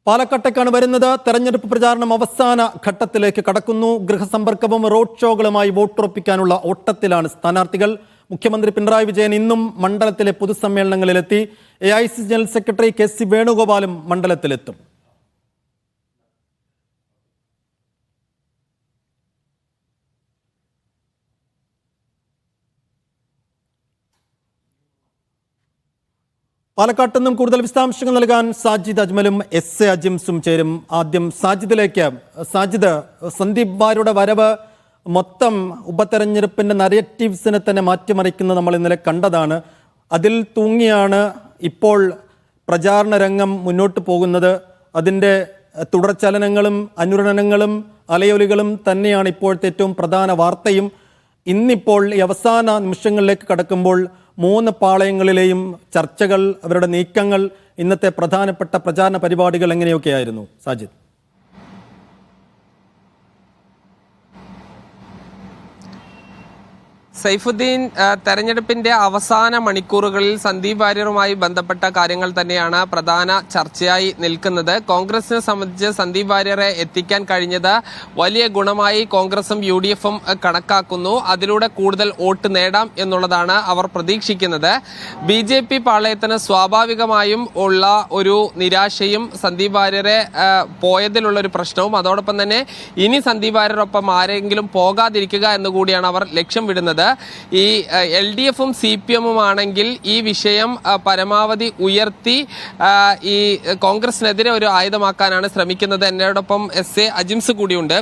പാലക്കാട്ടേക്കാണ് വരുന്നത്. തെരഞ്ഞെടുപ്പ് പ്രചാരണം അവസാന ഘട്ടത്തിലേക്ക് കടക്കുന്നു. ഗൃഹസമ്പർക്കവും റോഡ് ഷോകളുമായി വോട്ടുറപ്പിക്കാനുള്ള ഓട്ടത്തിലാണ് സ്ഥാനാർത്ഥികൾ. മുഖ്യമന്ത്രി പിണറായി വിജയൻ ഇന്നും മണ്ഡലത്തിലെ പൊതുസമ്മേളനങ്ങളിലെത്തി. AICC general secretary KC വേണുഗോപാലും മണ്ഡലത്തിലെത്തും. പാലക്കാട്ട് നിന്നും കൂടുതൽ വിശദാംശങ്ങൾ നൽകാൻ സാജിദ് അജ്മലും SA അജിംസും ചേരും. ആദ്യം സാജിദിലേക്ക്. സാജിദ്, സന്ദീപ് വാര്യരുടെ വരവ് മൊത്തം ഉപതെരഞ്ഞെടുപ്പിന്റെ നരേറ്റീവ്സിനെ തന്നെ മാറ്റിമറിക്കുന്നത് നമ്മൾ ഇന്നലെ കണ്ടതാണ്. അതിൽ തൂങ്ങിയാണ് ഇപ്പോൾ പ്രചാരണ രംഗം മുന്നോട്ട് പോകുന്നത്. അതിൻ്റെ തുടർചലനങ്ങളും അനുരണനങ്ങളും അലയൊലികളും തന്നെയാണ് ഇപ്പോഴത്തെ ഏറ്റവും പ്രധാന വാർത്തയും. ഇന്നിപ്പോൾ ഈ അവസാന നിമിഷങ്ങളിലേക്ക് കടക്കുമ്പോൾ 3 പാളയങ്ങളിലെയും ചർച്ചകൾ, അവരുടെ നീക്കങ്ങൾ, ഇന്നത്തെ പ്രധാനപ്പെട്ട പ്രചാരണ പരിപാടികൾ എങ്ങനെയൊക്കെയായിരുന്നു സാജിദ്? സൈഫുദ്ദീൻ, തെരഞ്ഞെടുപ്പിന്റെ അവസാന മണിക്കൂറുകളിൽ സന്ദീപ് വാര്യറുമായി ബന്ധപ്പെട്ട കാര്യങ്ങൾ തന്നെയാണ് പ്രധാന ചർച്ചയായി നിൽക്കുന്നത്. കോൺഗ്രസിനെ സംബന്ധിച്ച് സന്ദീപ് വാര്യരെ എത്തിക്കാൻ കഴിഞ്ഞത് വലിയ ഗുണമായി കോൺഗ്രസും UDFും കണക്കാക്കുന്നു. അതിലൂടെ കൂടുതൽ വോട്ട് നേടാം എന്നുള്ളതാണ് അവർ പ്രതീക്ഷിക്കുന്നത്. BJP പാളയത്തിന് സ്വാഭാവികമായും ഉള്ള ഒരു നിരാശയും സന്ദീപ് വാര്യരെ പോയതിലുള്ള ഒരു പ്രശ്നവും, അതോടൊപ്പം തന്നെ ഇനി സന്ദീപ് വാര്യരൊപ്പം ആരെങ്കിലും പോകാതിരിക്കുക എന്നുകൂടിയാണ് അവർ ലക്ഷ്യം വിടുന്നത്. ഈ LDFും CPMും ആണെങ്കിൽ ഈ വിഷയം പരമാവധി ഉയർത്തി ഈ കോൺഗ്രസിനെതിരെ ഒരു ആയുധമാക്കാനാണ് ശ്രമിക്കുന്നത്. എന്നോടൊപ്പം SA അജിംസ് കൂടിയുണ്ട്.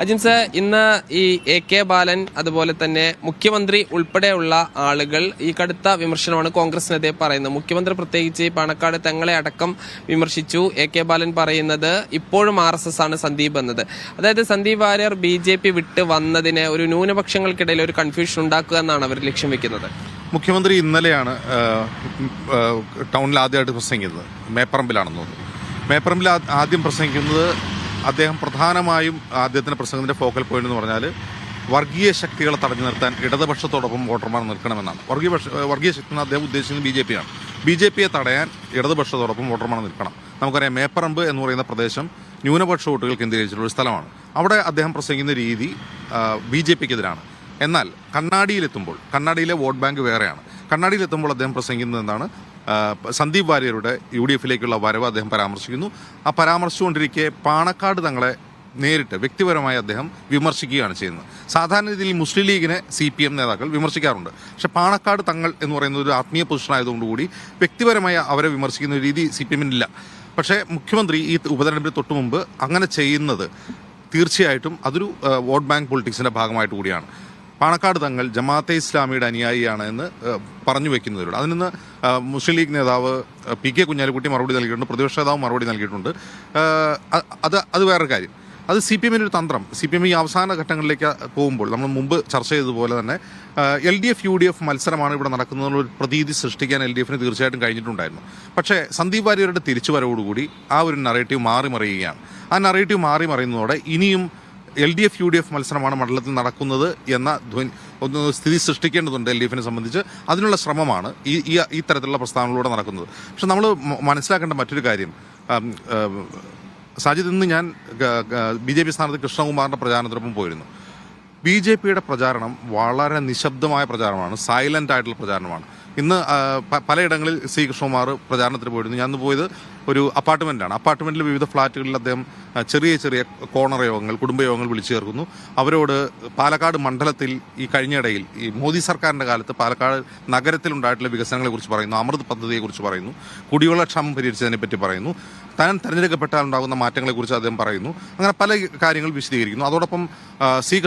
അജിംസ്, ഇന്ന് ഈ AK ബാലൻ, അതുപോലെ തന്നെ മുഖ്യമന്ത്രി ഉൾപ്പെടെയുള്ള ആളുകൾ ഈ കടുത്ത വിമർശനമാണ് കോൺഗ്രസിനെതിരെ പറയുന്നത്. മുഖ്യമന്ത്രി പ്രത്യേകിച്ച് പാണക്കാട് തങ്ങളെ അടക്കം വിമർശിച്ചു. AK ബാലൻ പറയുന്നത് ഇപ്പോഴും RSS ആണ് സന്ദീപ് എന്നത്. അതായത് സന്ദീപ് വാര്യർ BJP വിട്ട് വന്നതിന് ഒരു ന്യൂനപക്ഷങ്ങൾക്കിടയിൽ ഒരു കൺഫ്യൂഷൻ ഉണ്ടാക്കുക എന്നാണ് അവർ ലക്ഷ്യം വെക്കുന്നത്. മുഖ്യമന്ത്രി ഇന്നലെയാണ് ടൗണിൽ ആദ്യമായിട്ട് പ്രസംഗിക്കുന്നത്. മേപ്പറമ്പിലാണെന്ന് തോന്നുന്നു. മേപ്പറമ്പിൽ ആദ്യം പ്രസംഗിക്കുന്നത് അദ്ദേഹം പ്രധാനമായും അദ്ദേഹത്തിൻ്റെ പ്രസംഗത്തിൻ്റെ ഫോക്കൽ പോയിന്റ് എന്ന് പറഞ്ഞാൽ വർഗീയ ശക്തികളെ തടഞ്ഞു നിർത്താൻ ഇടതുപക്ഷത്തോടൊപ്പം വോട്ടർമാർ നിൽക്കണമെന്നാണ്. വർഗീയ ശക്തി എന്ന് അദ്ദേഹം ഉദ്ദേശിക്കുന്നത് BJP-യാണ്. BJP-യെ തടയാൻ ഇടതുപക്ഷത്തോടൊപ്പം വോട്ടർമാർ നിൽക്കണം. നമുക്കറിയാം, മേപ്പറമ്പ് എന്ന് പറയുന്ന പ്രദേശം ന്യൂനപക്ഷ വോട്ടുകൾ കേന്ദ്രീകരിച്ചിട്ടുള്ള ഒരു സ്ഥലമാണ്. അവിടെ അദ്ദേഹം പ്രസംഗിക്കുന്ന രീതി BJP-ക്കെതിരാണ്. എന്നാൽ കണ്ണാടിയിലെത്തുമ്പോൾ, കണ്ണാടിയിലെ വോട്ട് ബാങ്ക് വേറെയാണ്. കണ്ണാടിയിലെത്തുമ്പോൾ അദ്ദേഹം പ്രസംഗിക്കുന്നത് എന്താണ്? സന്ദീപ് വാര്യരുടെ UDFിലേക്കുള്ള വരവ് അദ്ദേഹം പരാമർശിക്കുന്നു. ആ പരാമർശിച്ചുകൊണ്ടിരിക്കെ പാണക്കാട് തങ്ങളെ നേരിട്ട് വ്യക്തിപരമായി അദ്ദേഹം വിമർശിക്കുകയാണ് ചെയ്യുന്നത്. സാധാരണ രീതിയിൽ മുസ്ലിം ലീഗിനെ CPM നേതാക്കൾ വിമർശിക്കാറുണ്ട്. പക്ഷേ പാണക്കാട് തങ്ങൾ എന്ന് പറയുന്ന ഒരു ആത്മീയ പൊസിഷനായതുകൊണ്ടുകൂടി വ്യക്തിപരമായി അവരെ വിമർശിക്കുന്ന ഒരു രീതി CPM-നില്ല. പക്ഷേ മുഖ്യമന്ത്രി ഈ ഉപതെരഞ്ഞെടുപ്പിന് തൊട്ടു മുമ്പ് അങ്ങനെ ചെയ്യുന്നത് തീർച്ചയായിട്ടും അതൊരു വോട്ട് ബാങ്ക് പൊളിറ്റിക്സിൻ്റെ ഭാഗമായിട്ട് കൂടിയാണ്. പാണക്കാട് തങ്ങൾ ജമാഅത്തെ ഇസ്ലാമിയുടെ അനുയായിയാണ് എന്ന് പറഞ്ഞു വെക്കുന്നതിലൂടെ അതിൽ നിന്ന് മുസ്ലിം ലീഗ് നേതാവ് PK കുഞ്ഞാലിക്കുട്ടി മറുപടി നൽകിയിട്ടുണ്ട്, പ്രതിപക്ഷ നേതാവ് മറുപടി നൽകിയിട്ടുണ്ട്. അത് വേറൊരു കാര്യം. അത് CPM-ൻ്റെ ഒരു തന്ത്രം. CPM ഈ അവസാന ഘട്ടങ്ങളിലേക്ക് പോകുമ്പോൾ നമ്മൾ മുമ്പ് ചർച്ച ചെയ്തതുപോലെ തന്നെ LDF UDF മത്സരമാണ് ഇവിടെ നടക്കുന്നതെന്നൊരു പ്രതീതി സൃഷ്ടിക്കാൻ LDFന് തീർച്ചയായിട്ടും കഴിഞ്ഞിട്ടുണ്ടായിരുന്നു. പക്ഷേ സന്ദീപ് വാര്യരുടെ തിരിച്ചുവരവോടുകൂടി ആ ഒരു നറേറ്റീവ് മാറി മറിയുകയാണ്. ആ നറേറ്റീവ് മാറി മറിയുന്നതോടെ ഇനിയും LDF UDF മത്സരമാണ് മണ്ഡലത്തിൽ നടക്കുന്നത് എന്ന ഒന്ന് സ്ഥിതി സൃഷ്ടിക്കേണ്ടതുണ്ട് LDFിനെ സംബന്ധിച്ച്. അതിനുള്ള ശ്രമമാണ് ഈ തരത്തിലുള്ള പ്രസ്താവനകളിലൂടെ നടക്കുന്നത്. പക്ഷെ നമ്മൾ മനസ്സിലാക്കേണ്ട മറ്റൊരു കാര്യം, സാജിദ്, ഇന്ന് ഞാൻ BJP സ്ഥാനാർത്ഥി കൃഷ്ണകുമാറിൻ്റെ പ്രചാരണത്തിനൊപ്പം പോയിരുന്നു. BJPയുടെ പ്രചാരണം വളരെ നിശബ്ദമായ പ്രചാരണമാണ്, സൈലൻ്റ് ആയിട്ടുള്ള പ്രചാരണമാണ്. ഇന്ന് പലയിടങ്ങളിൽ കൃഷ്ണകുമാർ പ്രചാരണത്തിന് പോയിരുന്നു. ഞാൻ പോയത് ഒരു അപ്പാർട്ട്മെൻറ്റാണ്. അപ്പാർട്ട്മെൻറ്റിൽ വിവിധ ഫ്ലാറ്റുകളിൽ അദ്ദേഹം ചെറിയ കോർണർ യോഗങ്ങൾ, കുടുംബയോഗങ്ങൾ വിളിച്ചു ചേർക്കുന്നു. അവരോട് പാലക്കാട് മണ്ഡലത്തിൽ ഈ കഴിഞ്ഞിടയിൽ ഈ മോദി സർക്കാരിൻ്റെ കാലത്ത് പാലക്കാട് നഗരത്തിലുണ്ടായിട്ടുള്ള വികസനങ്ങളെക്കുറിച്ച് പറയുന്നു, അമൃത് പദ്ധതിയെക്കുറിച്ച് പറയുന്നു, കുടിവെള്ളക്ഷാമം പരിഹരിച്ചതിനെപ്പറ്റി പറയുന്നു, താൻ തിരഞ്ഞെടുക്കപ്പെട്ടാൽ ഉണ്ടാകുന്ന മാറ്റങ്ങളെക്കുറിച്ച് അദ്ദേഹം പറയുന്നു. അങ്ങനെ പല കാര്യങ്ങൾ വിശദീകരിക്കുന്നു. അതോടൊപ്പം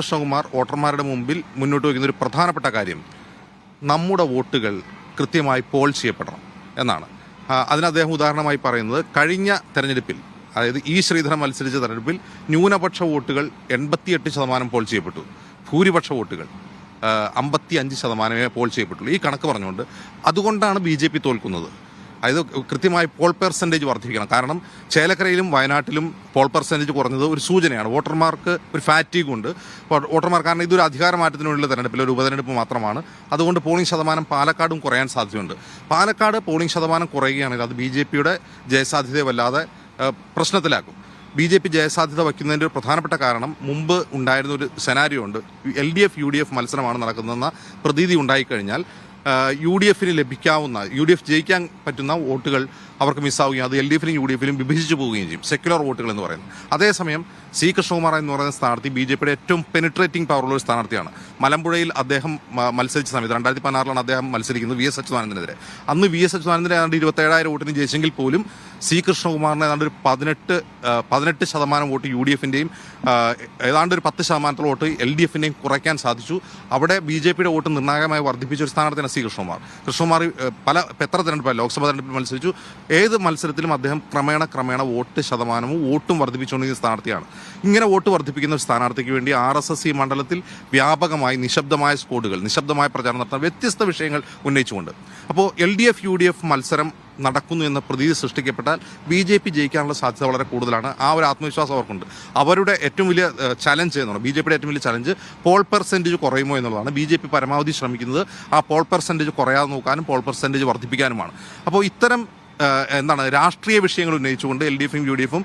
കൃഷ്ണകുമാർ വോട്ടർമാരുടെ മുമ്പിൽ മുന്നോട്ട് വയ്ക്കുന്ന ഒരു പ്രധാനപ്പെട്ട കാര്യം നമ്മുടെ വോട്ടുകൾ കൃത്യമായി പോൾ ചെയ്യപ്പെടണം എന്നാണ്. അതിന് അദ്ദേഹം ഉദാഹരണമായി പറയുന്നത് കഴിഞ്ഞ തെരഞ്ഞെടുപ്പിൽ, അതായത് ശ്രീധരൻ മത്സരിച്ച തെരഞ്ഞെടുപ്പിൽ ന്യൂനപക്ഷ വോട്ടുകൾ 88% പോൾ ചെയ്യപ്പെട്ടു. ഭൂരിപക്ഷ വോട്ടുകൾ 55% പോൾ ചെയ്യപ്പെട്ടുള്ളൂ. ഈ കണക്ക് പറഞ്ഞുകൊണ്ട് അതുകൊണ്ടാണ് BJP തോൽക്കുന്നത്. അതായത് കൃത്യമായി പോൾ പെർസെൻറ്റേജ് വർദ്ധിപ്പിക്കണം. കാരണം ചേലക്കരയിലും വയനാട്ടിലും പോൾ പെർസെൻറ്റേജ് കുറഞ്ഞത് ഒരു സൂചനയാണ്. വോട്ടർമാർക്ക് ഒരു ഫാറ്റീഗ് ഉണ്ട്. വോട്ടർമാർ, കാരണം ഇതൊരു അധികാര മാറ്റത്തിനുള്ള തെരഞ്ഞെടുപ്പിൽ ഒരു ഉപതെരഞ്ഞെടുപ്പ് മാത്രമാണ്. അതുകൊണ്ട് പോളിംഗ് ശതമാനം പാലക്കാടും കുറയാൻ സാധ്യതയുണ്ട്. പാലക്കാട് പോളിംഗ് ശതമാനം കുറയുകയാണെങ്കിൽ അത് BJPയുടെ ജയസാധ്യതയെ വല്ലാതെ പ്രശ്നത്തിലാക്കും. BJP ജയസാധ്യത വയ്ക്കുന്നതിൻ്റെ ഒരു പ്രധാനപ്പെട്ട കാരണം മുമ്പ് ഉണ്ടായിരുന്ന ഒരു സെനാരിയോ ഉണ്ട്. LDF UDF മത്സരമാണ് നടക്കുന്നതെന്ന പ്രതീതി ഉണ്ടായിക്കഴിഞ്ഞാൽ UDF ലഭിക്കാവുന്ന UDF ജയിക്കാൻ പറ്റുന്ന വോട്ടുകൾ അവർക്ക് മിസ്സാവുകയും അത് LDF UDF വിഭജിച്ചു പോവുകയും ചെയ്യും, സെക്യുലർ വോട്ടുകൾ എന്ന് പറയുന്നത്. അതേസമയം C. കൃഷ്ണകുമാർ എന്ന് പറയുന്ന സ്ഥാനാർത്ഥി BJPയുടെ ഏറ്റവും പെനിട്രേറ്റിംഗ് പവറുള്ള ഒരു സ്ഥാനാർത്ഥിയാണ്. മലമ്പുഴയിൽ അദ്ദേഹം മത്സരിച്ച സമയത്ത് 2016 അദ്ദേഹം മത്സരിക്കുന്നത് VS അച്യുതാനന്ദനെതിരെ. അന്ന് VS അച്യുതാനന്ദനെ ഏതാണ്ട് 27,000 വോട്ടിന് ജയിച്ചെങ്കിൽ പോലും C. കൃഷ്ണകുമാറിന് ഏതാണ്ട് ഒരു 18% വോട്ട് UDFിൻ്റെയും ഏതാണ്ട് ഒരു 10% വോട്ട് LDFിൻ്റെയും കുറയ്ക്കാൻ സാധിച്ചു. അവിടെ BJPയുടെ വോട്ട് നിർണായകമായി വർദ്ധിപ്പിച്ച ഒരു സ്ഥാനാർത്ഥിയാണ് C. കൃഷ്ണകുമാർ. എത്ര തെരഞ്ഞെടുപ്പാണ്, ലോക്സഭാ തെരഞ്ഞെടുപ്പിൽ മത്സരിച്ചു. ഏത് മത്സരത്തിലും അദ്ദേഹം ക്രമേണ വോട്ട് ശതമാനവും വോട്ടും വർദ്ധിപ്പിച്ചുകൊണ്ടിരിക്കുന്ന സ്ഥാനാർത്ഥിയാണ്. ഇങ്ങനെ വോട്ട് വർദ്ധിപ്പിക്കുന്ന ഒരു സ്ഥാനാർത്ഥിക്ക് വേണ്ടി RSS ഈ മണ്ഡലത്തിൽ വ്യാപകമായി നിശബ്ദമായ സ്കോഡുകൾ, നിശബ്ദമായ പ്രചാരണം നടത്താൻ വ്യത്യസ്ത വിഷയങ്ങൾ ഉന്നയിച്ചുകൊണ്ട് അപ്പോൾ LDF UDF മത്സരം നടക്കുന്നു എന്ന പ്രതീതി സൃഷ്ടിക്കപ്പെട്ടാൽ BJP ജയിക്കാനുള്ള സാധ്യത വളരെ കൂടുതലാണ്. ആ ഒരു ആത്മവിശ്വാസം അവർക്കുണ്ട്. അവരുടെ ഏറ്റവും വലിയ ചലഞ്ച് എന്നുള്ളത്, BJPയുടെ ഏറ്റവും വലിയ ചലഞ്ച് പോൾ പെർസെൻറ്റേജ് കുറയുമോ എന്നുള്ളതാണ്. BJP പരമാവധി ശ്രമിക്കുന്നത് ആ പോൾ പെർസെൻറ്റേജ് കുറയാതെ നോക്കാനും പോൾ പെർസെൻറ്റേജ് വർദ്ധിപ്പിക്കാനുമാണ്. അപ്പോൾ ഇത്തരം രാഷ്ട്രീയ വിഷയങ്ങൾ ഉന്നയിച്ചുകൊണ്ട് LDFും UDFും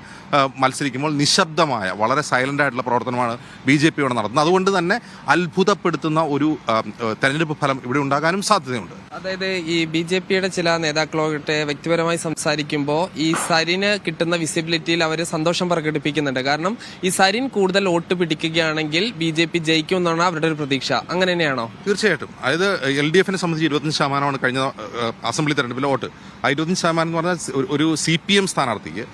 മത്സരിക്കുമ്പോൾ നിശബ്ദമായ, വളരെ സൈലൻ്റ് ആയിട്ടുള്ള പ്രവർത്തനമാണ് BJP ഇവിടെ നടത്തുന്നത്. അതുകൊണ്ട് തന്നെ അത്ഭുതപ്പെടുത്തുന്ന ഒരു തെരഞ്ഞെടുപ്പ് ഫലം ഇവിടെ ഉണ്ടാകാനും സാധ്യതയുണ്ട്. അതായത് ഈ BJPയുടെ ചില നേതാക്കളോട്ടെ വ്യക്തിപരമായി സംസാരിക്കുമ്പോൾ ഈ സരിന് കിട്ടുന്ന വിസിബിലിറ്റിയിൽ അവർ സന്തോഷം പ്രകടിപ്പിക്കുന്നുണ്ട്. കാരണം ഈ സരിൻ കൂടുതൽ വോട്ട് പിടിക്കുകയാണെങ്കിൽ BJP ജയിക്കും എന്നാണ് അവരുടെ ഒരു പ്രതീക്ഷ. അങ്ങനെ തന്നെയാണോ? തീർച്ചയായിട്ടും. അതായത് LDFിനെ സംബന്ധിച്ച് 25% കഴിഞ്ഞ അസംബ്ലി തെരഞ്ഞെടുപ്പിലെ വോട്ട്. ആ 25% എന്ന് പറഞ്ഞാൽ ഒരു CPM സ്ഥാനാർത്ഥിക്ക്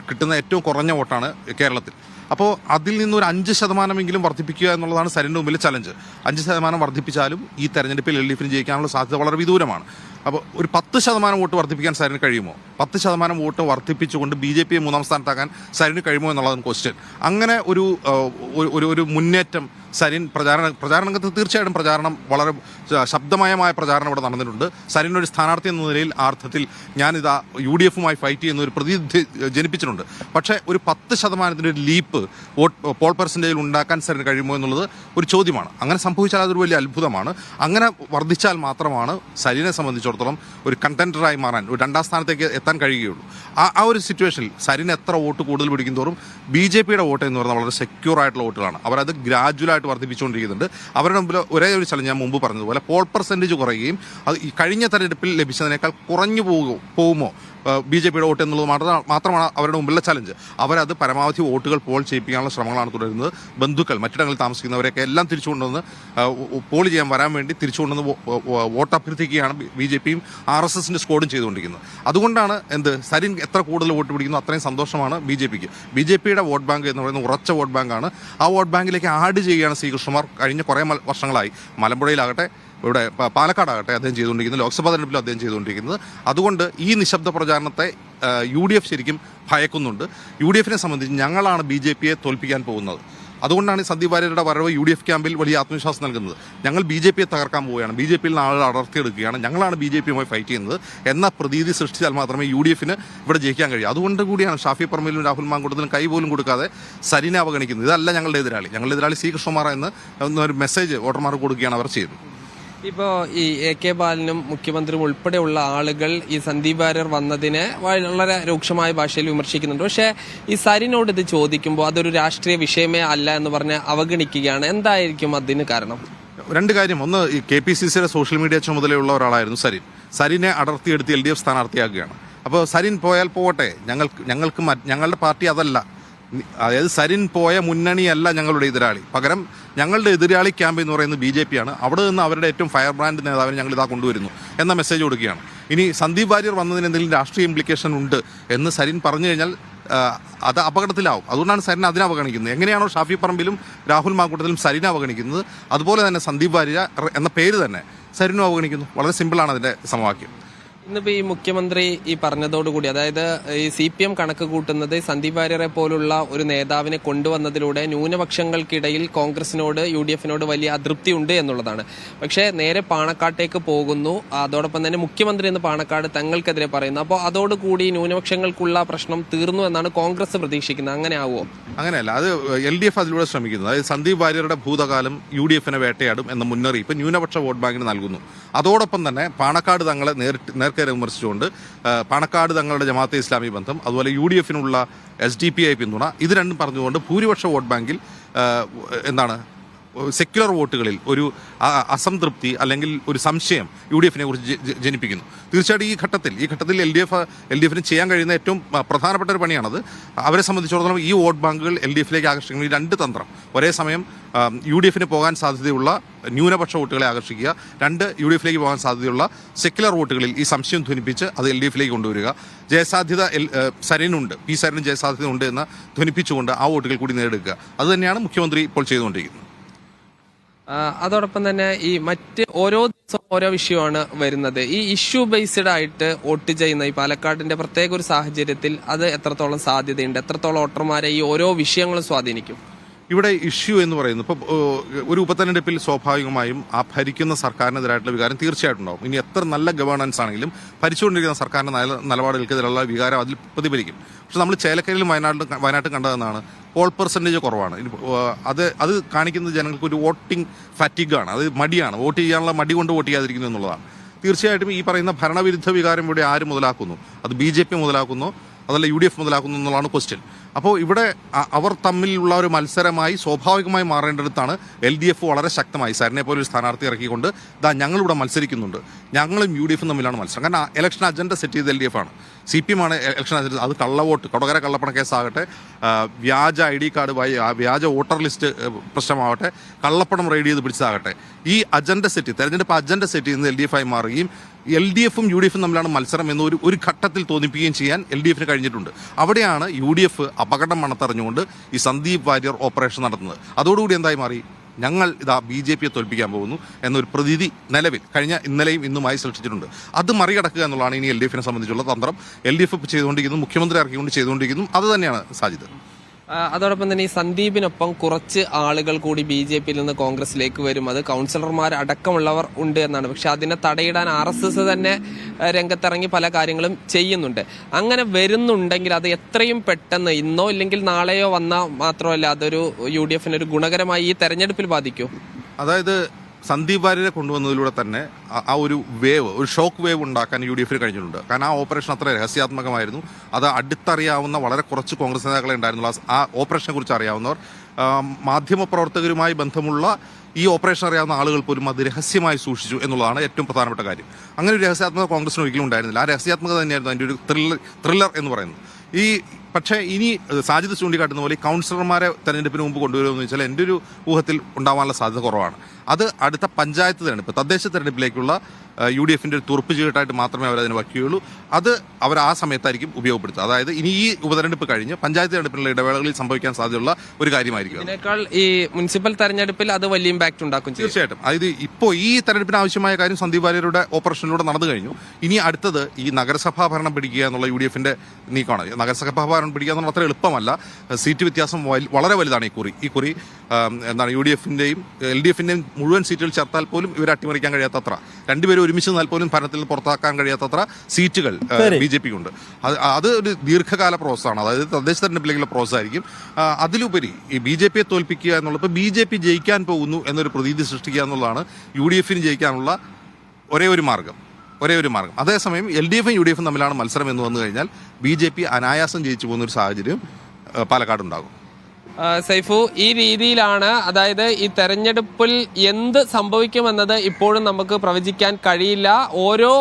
കിട്ടുന്ന ഏറ്റവും കുറഞ്ഞ വോട്ടാണ് കേരളത്തിൽ. അപ്പോൾ അതിൽ നിന്നൊരു 5% വർദ്ധിപ്പിക്കുക എന്നുള്ളതാണ് സരിൻ്റെ മുമ്പിൽ ചലഞ്ച്. 5% വർദ്ധിപ്പിച്ചാലും ഈ തെരഞ്ഞെടുപ്പിൽ LDFിന് ജയിക്കാനുള്ള സാധ്യത വളരെ വിദൂരമാണ്. അപ്പോൾ ഒരു 10% വോട്ട് വർദ്ധിപ്പിക്കാൻ സരിന് കഴിയുമോ? 10% വോട്ട് വർദ്ധിപ്പിച്ചുകൊണ്ട് BJP മൂന്നാം സ്ഥാനത്താക്കാൻ സരിന് കഴിയുമോ എന്നുള്ളതാണ് ക്വസ്റ്റ്യൻ. അങ്ങനെ ഒരു മുന്നേറ്റം സരിൻ പ്രചാരണരംഗത്ത് തീർച്ചയായിട്ടും പ്രചാരണം വളരെ ശബ്ദമയമായ പ്രചാരണം ഇവിടെ നടന്നിട്ടുണ്ട്. സരിനൊരു സ്ഥാനാർത്ഥി എന്ന നിലയിൽ ആ അർത്ഥത്തിൽ ഞാനിതാ UDFുമായി ഫൈറ്റ് ചെയ്യുന്ന ഒരു പ്രതീതി ജനിപ്പിച്ചിട്ടുണ്ട്. പക്ഷേ ഒരു 10% ഒരു ലീപ്പ് പോൾ പെർസെൻറ്റേജിൽ ഉണ്ടാക്കാൻ സരിന് കഴിയുമോ എന്നുള്ളത് ഒരു ചോദ്യമാണ്. അങ്ങനെ സംഭവിച്ചാൽ അതൊരു വലിയ അത്ഭുതമാണ്. അങ്ങനെ വർദ്ധിച്ചാൽ മാത്രമാണ് സരിനെ സംബന്ധിച്ചിടത്തോളം ഒരു കണ്ടന്ററായി മാറാൻ, ഒരു 2ാം സ്ഥാനത്തേക്ക് എത്താൻ കഴിയുകയുള്ളൂ. ആ ഒരു സിറ്റുവേഷനിൽ സരിന് എത്ര വോട്ട് കൂടുതൽ പിടിക്കും തോറും BJPയുടെ വോട്ട് എന്ന് പറയുന്നത് വളരെ സെക്യൂർ ആയിട്ടുള്ള വോട്ടുകളാണ്. അവരത് ഗ്രാജുവലായിട്ട് വർദ്ധിപ്പിച്ചുകൊണ്ടിരിക്കുന്നുണ്ട്. അവരുടെ മുമ്പിൽ ഒരേ ഒരു ചലഞ്ച് ഞാൻ മുമ്പ് പറഞ്ഞതുപോലെ പോൾ പെർസെൻറ്റേജ് കുറയുകയും അത് ഈ കഴിഞ്ഞ തെരഞ്ഞെടുപ്പിൽ ലഭിച്ചതിനേക്കാൾ കുറഞ്ഞു പോകുമോ BJPയുടെ വോട്ട് എന്നുള്ളത് മാത്രമാണ് അവരുടെ മുമ്പിലുള്ള ചലഞ്ച്. അവരത് പരമാവധി വോട്ടുകൾ പോൾ ചെയ്യിപ്പിക്കാനുള്ള ശ്രമങ്ങളാണ് തുടരുന്നത്. ബന്ധുക്കൾ, മറ്റിടങ്ങളിൽ താമസിക്കുന്നവരെയൊക്കെ എല്ലാം തിരിച്ചുകൊണ്ടുവന്ന് പോൾ ചെയ്യാൻ വരാൻ വേണ്ടി തിരിച്ചുകൊണ്ടുവന്ന് വോട്ട് അഭ്യർത്ഥിക്കുകയാണ് BJPയും RSSന്റെ സ്കോഡും ചെയ്തുകൊണ്ടിരിക്കുന്നത്. അതുകൊണ്ടാണ് സരിൻ എത്ര കൂടുതൽ വോട്ട് പിടിക്കുന്നു അത്രയും സന്തോഷമാണ് BJPക്ക്. BJPയുടെ വോട്ട് ബാങ്ക് എന്ന് പറയുന്നത് ഉറച്ച വോട്ട് ബാങ്കാണ്. ആ വോട്ട് ബാങ്കിലേക്ക് ആഡ് ചെയ്യുകയാണ് C. കൃഷ്ണകുമാർ കഴിഞ്ഞ കുറേ വർഷങ്ങളായി. മലമ്പുഴയിലാകട്ടെ, ഇവിടെ പാലക്കാടാകട്ടെ അദ്ദേഹം ചെയ്തുകൊണ്ടിരിക്കുന്നത്, ലോക്സഭാ തെരഞ്ഞെടുപ്പിൽ അദ്ദേഹം ചെയ്തുകൊണ്ടിരിക്കുന്നത്. അതുകൊണ്ട് ഈ നിശബ്ദ പ്രചാരണത്തെ UDF ശരിക്കും ഭയക്കുന്നുണ്ട്. UDFിനെ സംബന്ധിച്ച് ഞങ്ങളാണ് BJPയെ തോൽപ്പിക്കാൻ പോകുന്നത്. അതുകൊണ്ടാണ് സന്ദീപ് വാര്യരുടെ വരവ് UDF ക്യാമ്പിൽ വലിയ ആത്മവിശ്വാസം നൽകുന്നത്. ഞങ്ങൾ BJPയെ തകർക്കാൻ പോവുകയാണ്, BJPയിൽ നിന്ന് ആളുകൾ അടർത്തിയെടുക്കുകയാണ്, ഞങ്ങളാണ് BJPയുമായി ഫൈറ്റ് ചെയ്യുന്നത് എന്ന പ്രതീതി സൃഷ്ടിച്ചാൽ മാത്രമേ UDFന് ഇവിടെ ജയിക്കാൻ കഴിയൂ. അതുകൊണ്ട് കൂടിയാണ് ഷാഫി പറമ്പിലും രാഹുൽ മാങ്കൂട്ടത്തിലും കൈ പോലും കൊടുക്കാതെ സരിനെ അവഗണിക്കുന്നത്. ഇതല്ല ഞങ്ങളുടെ എതിരാളി C. കൃഷ്ണകുമാർ എന്നൊരു മെസ്സേജ് വോട്ടർമാർക്ക് കൊടുക്കുകയാണ് അവർ ചെയ്തത്. ഇപ്പോൾ ഈ AK ബാലനും മുഖ്യമന്ത്രിയും ഉൾപ്പെടെയുള്ള ആളുകൾ ഈ സന്ദീപ് വാര്യർ വന്നതിനെ വളരെ രൂക്ഷമായ ഭാഷയിൽ വിമർശിക്കുന്നുണ്ട്. പക്ഷേ ഈ സരിനോട് ഇത് ചോദിക്കുമ്പോൾ അതൊരു രാഷ്ട്രീയ വിഷയമേ അല്ല എന്ന് പറഞ്ഞ് അവഗണിക്കുകയാണ്. എന്തായിരിക്കും അതിന് കാരണം? 2 കാര്യം. ഒന്ന്, ഈ KPCCയുടെ സോഷ്യൽ മീഡിയ ചുമതലയുള്ള ഒരാളായിരുന്നു സരിനെ അടർത്തിയെടുത്ത് LDF സ്ഥാനാർത്ഥിയാക്കുകയാണ്. അപ്പോൾ സരിൻ പോയാൽ പോകട്ടെ, ഞങ്ങളുടെ പാർട്ടി അതല്ല. അതായത് സരിൻ പോയ മുന്നണിയല്ല ഞങ്ങളുടെ എതിരാളി. പകരം ഞങ്ങളുടെ എതിരാളി ക്യാമ്പ് എന്ന് പറയുന്നത് BJPയാണ്. അവിടെ നിന്ന് അവരുടെ ഏറ്റവും ഫയർ ബ്രാൻഡ് നേതാവിനെ ഞങ്ങൾ ഇതാ കൊണ്ടുവരുന്നു എന്ന മെസ്സേജ് കൊടുക്കുകയാണ്. ഇനി സന്ദീപ് വാര്യർ വന്നതിന് എന്തെങ്കിലും രാഷ്ട്രീയ ഇംപ്ലിക്കേഷൻ ഉണ്ട് എന്ന് സരിൻ പറഞ്ഞു കഴിഞ്ഞാൽ അത് അപകടത്തിലാവും. അതുകൊണ്ടാണ് സരിനെ അതിനെ അവഗണിക്കുന്നത്. എങ്ങനെയാണോ ഷാഫി പറമ്പിലും രാഹുൽ മാങ്കൂട്ടത്തിലും സരിനെ അവഗണിക്കുന്നത്, അതുപോലെ തന്നെ സന്ദീപ് വാര്യർ എന്ന പേര് തന്നെ സരിനും അവഗണിക്കുന്നു. വളരെ സിമ്പിളാണ് അതിൻ്റെ സമവാക്യം. ഇന്നിപ്പോൾ ഈ മുഖ്യമന്ത്രി ഈ പറഞ്ഞതോടുകൂടി, അതായത് ഈ CPM കണക്ക് കൂട്ടുന്നത് സന്ദീപ് വാര്യരെ പോലുള്ള ഒരു നേതാവിനെ കൊണ്ടുവന്നതിലൂടെ ന്യൂനപക്ഷങ്ങൾക്കിടയിൽ കോൺഗ്രസിനോട് UDFിനോട് വലിയ അതൃപ്തി ഉണ്ട് എന്നുള്ളതാണ്. പക്ഷേ നേരെ പാണക്കാട്ടേക്ക് പോകുന്നു. അതോടൊപ്പം തന്നെ മുഖ്യമന്ത്രി എന്ന് പാണക്കാട് തങ്ങൾക്കെതിരെ പറയുന്നു. അപ്പോൾ അതോടുകൂടി ന്യൂനപക്ഷങ്ങൾക്കുള്ള പ്രശ്നം തീർന്നു എന്നാണ് കോൺഗ്രസ് പ്രതീക്ഷിക്കുന്നത്. അങ്ങനെ ആവുമോ? അങ്ങനെയല്ല, അത് LDF അതിലൂടെ ശ്രമിക്കുന്നത്. അതായത് സന്ദീപ് വാര്യരുടെ ഭൂതകാലം UDFിനെ വേട്ടയാടും എന്ന മുന്നറിയിപ്പ് ന്യൂനപക്ഷ വോട്ട് ബാങ്കിന് നൽകുന്നു. അതോടൊപ്പം തന്നെ പാണക്കാട് തങ്ങളെ നേർക്ക് നേർക്കേറെ വിമർശിച്ചുകൊണ്ട് പാണക്കാട് തങ്ങളുടെ ജമാഅത്തെ ഇസ്ലാമി ബന്ധം, അതുപോലെ UDF-നുള്ള SDPI പിന്തുണ, ഇത് രണ്ടും പറഞ്ഞുകൊണ്ട് ഭൂരിപക്ഷ വോട്ട് ബാങ്കിൽ സെക്യുലർ വോട്ടുകളിൽ ഒരു അസംതൃപ്തി അല്ലെങ്കിൽ ഒരു സംശയം UDF-നെ കുറിച്ച് ജനിപ്പിക്കുന്നു. തീർച്ചയായിട്ടും ഈ ഘട്ടത്തിൽ LDF-ന് ചെയ്യാൻ കഴിയുന്ന ഏറ്റവും പ്രധാനപ്പെട്ട ഒരു പണിയാണത്. അവരെ സംബന്ധിച്ചിടത്തോളം ഈ വോട്ട് ബാങ്കുകൾ LDF-ലേക്ക് ആകർഷിക്കുന്ന ഈ രണ്ട് തന്ത്രം, ഒരേ സമയം UDF-ന് പോകാൻ സാധ്യതയുള്ള ന്യൂനപക്ഷ വോട്ടുകളെ ആകർഷിക്കുക, UDF-ലേക്ക് പോകാൻ സാധ്യതയുള്ള സെക്യുലർ വോട്ടുകളിൽ ഈ സംശയം ധ്വനിപ്പിച്ച് അത് LDF-ലേക്ക് കൊണ്ടുവരിക, ജയസാധ്യത സരിനുണ്ട്, സരിനും ജയസാധ്യത ഉണ്ട് എന്ന് ധ്വനിപ്പിച്ചുകൊണ്ട് ആ വോട്ടുകൾ കൂടി നേടുക. അതുതന്നെയാണ് മുഖ്യമന്ത്രി ഇപ്പോൾ ചെയ്തുകൊണ്ടിരിക്കുന്നത്. അതോടൊപ്പം തന്നെ ഈ മറ്റ് ഓരോ ദിവസം ഓരോ വിഷയമാണ് വരുന്നത്. ഈ ഇഷ്യൂ ബേസ്ഡ് ആയിട്ട് വോട്ട് ചെയ്യുന്ന ഈ പാലക്കാടിന്റെ പ്രത്യേക ഒരു സാഹചര്യത്തിൽ അത് എത്രത്തോളം സാധ്യതയുണ്ട്? എത്രത്തോളം വോട്ടർമാരെ ഈ ഓരോ വിഷയങ്ങളും സ്വാധീനിക്കും? ഇവിടെ ഇഷ്യൂ എന്ന് പറയുന്നത് ഇപ്പോൾ ഒരു ഉപതെരഞ്ഞെടുപ്പിൽ സ്വാഭാവികമായും ആ ഭരിക്കുന്ന സർക്കാരിനെതിരായിട്ടുള്ള വികാരം തീർച്ചയായിട്ടും ഉണ്ടാവും. ഇനി എത്ര നല്ല ഗവേണൻസ് ആണെങ്കിലും ഭരിച്ചുകൊണ്ടിരിക്കുന്ന സർക്കാരിൻ്റെ നിലപാടുകൾക്കെതിരെയുള്ള വികാരം അതിൽ പ്രതിഫലിക്കും. പക്ഷെ നമ്മൾ ചേലക്കരയിലും വയനാട്ടിൽ കണ്ടതെന്നാണ് പോൾ പെർസെൻറ്റേജ് കുറവാണ്. അത് കാണിക്കുന്നത് ജനങ്ങൾക്ക് ഒരു വോട്ടിംഗ് ഫാറ്റിഗാണ്, അത് മടിയാണ്, വോട്ട് ചെയ്യാനുള്ള മടി കൊണ്ട് വോട്ട് ചെയ്യാതിരിക്കുന്നു എന്നുള്ളതാണ്. തീർച്ചയായിട്ടും ഈ പറയുന്ന ഭരണവിരുദ്ധ വികാരം ഇവിടെ ആര് മുതലാക്കുന്നു? അത് BJP മുതലാക്കുന്നു, അതല്ല UDF മുതലാക്കുന്നു എന്നുള്ളതാണ് ക്വസ്റ്റ്യൻ. അപ്പോൾ ഇവിടെ അവർ തമ്മിലുള്ള ഒരു മത്സരമായി സ്വാഭാവികമായി മാറേണ്ടടുത്താണ് LDF വളരെ ശക്തമായി സരിനെ പോലെ ഒരു സ്ഥാനാർത്ഥി ഇറക്കിക്കൊണ്ട് ഞങ്ങളിവിടെ മത്സരിക്കുന്നുണ്ട്, ഞങ്ങളും UDF-ഉം തമ്മിലാണ് മത്സരം. കാരണം ഇലക്ഷൻ അജണ്ട സെറ്റ് ചെയ്ത് LDF-ആണ്. CPM ആണ് ഇലക്ഷൻ അജണ്ട. അത് കള്ളവോട്ട്, കൊടകര കള്ളപ്പണ കേസാകട്ടെ, വ്യാജ ID കാർഡ്, വ്യാജ വോട്ടർ ലിസ്റ്റ് പ്രശ്നമാവട്ടെ, കള്ളപ്പണം റെയ്ഡ് ചെയ്ത് പിടിച്ചതാകട്ടെ, ഈ അജണ്ട സെറ്റ്, തെരഞ്ഞെടുപ്പ് അജണ്ട സെറ്റ് ചെയ്യുന്നത് LDF-ആയി മാറുകയും LDF-ഉം UDF-ഉം തമ്മിലാണ് മത്സരം എന്ന് ഒരു ഘട്ടത്തിൽ തോന്നിപ്പിക്കുകയും ചെയ്യാൻ LDF-ന് കഴിഞ്ഞിട്ടുണ്ട്. അവിടെയാണ് UDF അപകടം മണത്തറിഞ്ഞുകൊണ്ട് ഈ സന്ദീപ് വാര്യർ ഓപ്പറേഷൻ നടത്തുന്നത്. അതോടുകൂടി എന്തായി മാറി? ഞങ്ങൾ BJP-യെ തോൽപ്പിക്കാൻ പോകുന്നു എന്നൊരു പ്രതീതി നിലവിൽ ഇന്നലെയും ഇന്നുമായി സൃഷ്ടിച്ചിട്ടുണ്ട്. അത് മറികടക്കുക എന്നുള്ളതാണ് ഇനി LDF-നെ സംബന്ധിച്ചുള്ള തന്ത്രം. LDF ചെയ്തുകൊണ്ടിരിക്കുന്നു, മുഖ്യമന്ത്രി ഇറക്കിക്കൊണ്ട് ചെയ്തുകൊണ്ടിരിക്കുന്നു. അത് തന്നെയാണ് സാധ്യത. അതോടൊപ്പം തന്നെ ഈ സന്ദീപിനൊപ്പം കുറച്ച് ആളുകൾ കൂടി BJP-യിൽ നിന്ന് കോൺഗ്രസിലേക്ക് വരും. അത് കൗൺസിലർമാർ അടക്കമുള്ളവർ ഉണ്ട് എന്നാണ്. പക്ഷെ അതിനെ തടയിടാൻ RSS തന്നെ രംഗത്തിറങ്ങി പല കാര്യങ്ങളും ചെയ്യുന്നുണ്ട്. അങ്ങനെ വരുന്നുണ്ടെങ്കിൽ അത് എത്രയും പെട്ടെന്ന് ഇന്നോ ഇല്ലെങ്കിൽ നാളെയോ വന്നാൽ മാത്രമല്ല അതൊരു UDF-ന് ഒരു ഗുണകരമായി ഈ തെരഞ്ഞെടുപ്പിൽ ബാധിക്കും. അതായത് സന്ദീപ് വാര്യരെ കൊണ്ടുവന്നതിലൂടെ തന്നെ ആ ഒരു ഷോക്ക് വേവ് ഉണ്ടാക്കാൻ UDF-ന് കഴിഞ്ഞിട്ടുണ്ട്. കാരണം ആ ഓപ്പറേഷൻ അത്ര രഹസ്യാത്മകമായിരുന്നു. അത് അടുത്തറിയാവുന്ന വളരെ കുറച്ച് കോൺഗ്രസ് നേതാക്കളെ ഉണ്ടായിരുന്നുള്ളൂ. ആ ഓപ്പറേഷനെ കുറിച്ച് അറിയാവുന്നവർ, മാധ്യമപ്രവർത്തകരുമായി ബന്ധമുള്ള ഈ ഓപ്പറേഷൻ അറിയാവുന്ന ആളുകൾ പോലും അത് രഹസ്യമായി സൂക്ഷിച്ചു എന്നുള്ളതാണ് ഏറ്റവും പ്രധാനപ്പെട്ട കാര്യം. അങ്ങനെ ഒരു രഹസ്യാത്മക കോൺഗ്രസിന് ഒരിക്കലും ഉണ്ടായിരുന്നില്ല. ആ രഹസ്യാത്മകത തന്നെയായിരുന്നു അതിൻ്റെ ഒരു ത്രില്ലർ എന്ന് പറയുന്നത്. പക്ഷേ ഇനി സാജിദ് ചൂണ്ടിക്കാട്ടുന്ന പോലെ കൗൺസിലർമാരെ തെരഞ്ഞെടുപ്പിന് മുമ്പ് കൊണ്ടുവരുമെന്ന് വെച്ചാൽ എൻ്റെ ഒരു ഊഹത്തിൽ ഉണ്ടാവാനുള്ള സാധ്യത കുറവാണ്. അത് അടുത്ത പഞ്ചായത്ത് തെരഞ്ഞെടുപ്പ്, തദ്ദേശ തെരഞ്ഞെടുപ്പിലേക്കുള്ള UDF-ന്റെ ഒരു തുറപ്പ് ചീട്ടായിട്ട് മാത്രമേ അവരതിന് വയ്ക്കുകയുള്ളൂ. അത് അവർ ആ സമയത്തായിരിക്കും ഉപയോഗപ്പെടുത്തുക. അതായത് ഇനി ഈ ഉപതെരഞ്ഞെടുപ്പ് കഴിഞ്ഞ് പഞ്ചായത്ത് തെരഞ്ഞെടുപ്പിനുള്ള ഇടവേളകളിൽ സംഭവിക്കാൻ സാധ്യതയുള്ള ഒരു കാര്യമായിരിക്കും. അതിനേക്കാൾ ഈ മുനിസിപ്പൽ തെരഞ്ഞെടുപ്പിൽ അത് വലിയ ഇമ്പാക്ട് ഉണ്ടാക്കും. തീർച്ചയായിട്ടും. അതായത് ഇപ്പോൾ ഈ തെരഞ്ഞെടുപ്പിന് ആവശ്യമായ കാര്യം സന്ദീപ് വാര്യരുടെ ഓപ്പറേഷനിലൂടെ നടന്നു കഴിഞ്ഞു. ഇനി അടുത്തത് ഈ നഗരസഭാ ഭരണം പിടിക്കുക എന്നുള്ള UDF-ന്റെ നീക്കമാണ്. നഗരസഭാ ഭരണം പിടിക്കുക എന്നുള്ള അത്ര എളുപ്പമല്ല. സീറ്റ് വ്യത്യാസം വളരെ വലുതാണ് ഈ കുറി. UDF-ന്റെയും LDF-ന്റെയും മുഴുവൻ സീറ്റുകൾ ചേർത്താൽ പോലും ഇവർ അട്ടിമറിക്കാൻ കഴിയാത്തത്ര, രണ്ടുപേരും ഒരുമിച്ച് നിന്നാൽ പോലും ഭരണത്തിൽ പുറത്താക്കാൻ കഴിയാത്തത്ര സീറ്റുകൾ BJP-ക്കുണ്ട്. അത് ഒരു ദീർഘകാല പ്രോസസ്സാണ്. അതായത് തദ്ദേശ തെരഞ്ഞെടുപ്പിലേക്കുള്ള പ്രോസസ് ആയിരിക്കും. അതിലുപരി ഈ BJP-യെ തോൽപ്പിക്കുക എന്നുള്ളത്, ഇപ്പോൾ BJP ജയിക്കാൻ പോകുന്നു എന്നൊരു പ്രതീതി സൃഷ്ടിക്കുക എന്നുള്ളതാണ് UDF-ന് ജയിക്കാനുള്ള ഒരേ ഒരു മാർഗം. അതേസമയം LDF-ഉം UDF-ഉം തമ്മിലാണ് മത്സരം എന്ന് വന്നു കഴിഞ്ഞാൽ BJP അനായാസം ജയിച്ചു പോകുന്ന ഒരു സാഹചര്യം പാലക്കാടുണ്ടാകും. സൈഫു, ഈ രീതിയിലാണ്, അതായത് ഈ തെരഞ്ഞെടുപ്പിൽ എന്ത് സംഭവിക്കുമെന്നത് ഇപ്പോഴും നമുക്ക് പ്രവചിക്കാൻ കഴിയില്ല. ഓരോ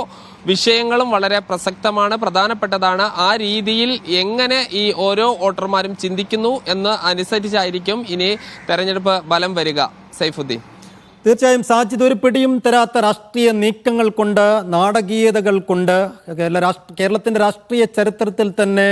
വിഷയങ്ങളും വളരെ പ്രസക്തമാണ്, പ്രധാനപ്പെട്ടതാണ്. ആ രീതിയിൽ എങ്ങനെ ഈ ഓരോ വോട്ടർമാരും ചിന്തിക്കുന്നു എന്ന് അനുസരിച്ചായിരിക്കും ഇനി തെരഞ്ഞെടുപ്പ് ഫലം വരിക. സൈഫുദ്ദീൻ. തീർച്ചയായും സാജിദ്, ഒരു പിടിയും തരാത്ത രാഷ്ട്രീയ നീക്കങ്ങൾ കൊണ്ട്, നാടകീയതകൾ കൊണ്ട് കേരളത്തിൻ്റെ രാഷ്ട്രീയ ചരിത്രത്തിൽ തന്നെ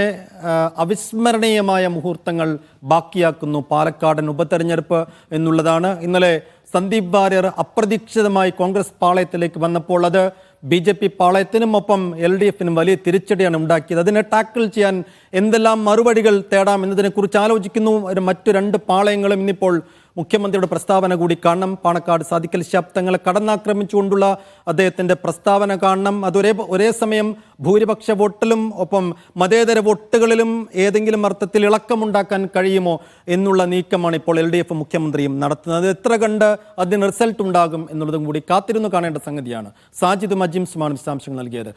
അവിസ്മരണീയമായ മുഹൂർത്തങ്ങൾ ബാക്കിയാക്കുന്നു പാലക്കാടൻ ഉപതെരഞ്ഞെടുപ്പ് എന്നുള്ളതാണ്. ഇന്നലെ സന്ദീപ് വാര്യർ അപ്രതീക്ഷിതമായി കോൺഗ്രസ് പാളയത്തിലേക്ക് വന്നപ്പോൾ അത് BJP പാളയത്തിനും ഒപ്പം LDF-നും വലിയ തിരിച്ചടിയാണ് ഉണ്ടാക്കിയത്. അതിനെ ടാക്കിൾ ചെയ്യാൻ എന്തെല്ലാം മറുപടികൾ തേടാം എന്നതിനെക്കുറിച്ച് ആലോചിക്കുന്നു. മറ്റു രണ്ട് പാളയങ്ങളും ഇന്നിപ്പോൾ മുഖ്യമന്ത്രിയുടെ പ്രസ്താവന കൂടി കാണണം. പാണക്കാട് സാദിഖലി ശിഹാബ് തങ്ങളെ കടന്നാക്രമിച്ചുകൊണ്ടുള്ള അദ്ദേഹത്തിൻ്റെ പ്രസ്താവന കാണണം. അത് ഒരേ സമയം ഭൂരിപക്ഷ വോട്ടിലും ഒപ്പം മതേതര വോട്ടുകളിലും ഏതെങ്കിലും അർത്ഥത്തിൽ ഇളക്കമുണ്ടാക്കാൻ കഴിയുമോ എന്നുള്ള നീക്കമാണ് ഇപ്പോൾ LDF മുഖ്യമന്ത്രിയും നടത്തുന്നത്. എത്ര കണ്ട് അതിന് റിസൾട്ട് ഉണ്ടാകും എന്നുള്ളതും കൂടി കാത്തിരുന്നു കാണേണ്ട സംഗതിയാണ്. സാജിദും അജിംസുമാണ് വിശദാംശങ്ങൾ നൽകിയത്.